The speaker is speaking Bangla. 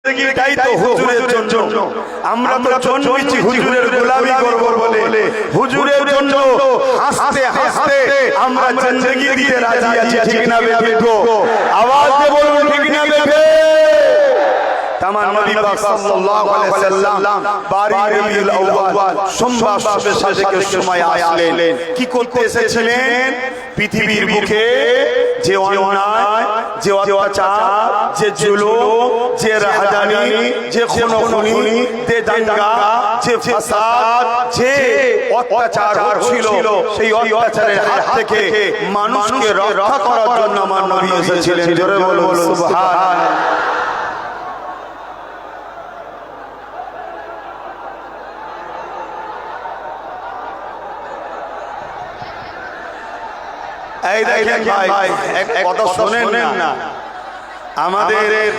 এটাই তো হুজুরের জন্য আমরা তো জন্মেছি হুজুরের গোলামি করব বলে হুজুরের জন্য হাসতে হাসতে আমরা জিন্দেগি দিতে রাজি আছি ঠিক না বেঠো আওয়াজ দিয়ে বলুন ঠিক না বেঠো তামান নবী পাক সাল্লাল্লাহু আলাইহি ওয়াসাল্লাম 12 রবিউল আউয়াল সোমবার শবে সাদেকের সময় আসলেন কি করতে এসেছিলেন পৃথিবীর বুকে যে অন্যায় যে অত্যাচার যে জুলুম যে রাহাজানি যে খুনোখুনি যে দাঙ্গা যে ফাসাদ যে অত্যাচার হচ্ছিল সেই অত্যাচারের হাত থেকে মানুষকে রক্ষা করার জন্য আমার নবী এসেছিলেন জোরে বলুন সুবহানাল্লাহ এই দেখেন ভাই এক কথা শুনেন না আমাদের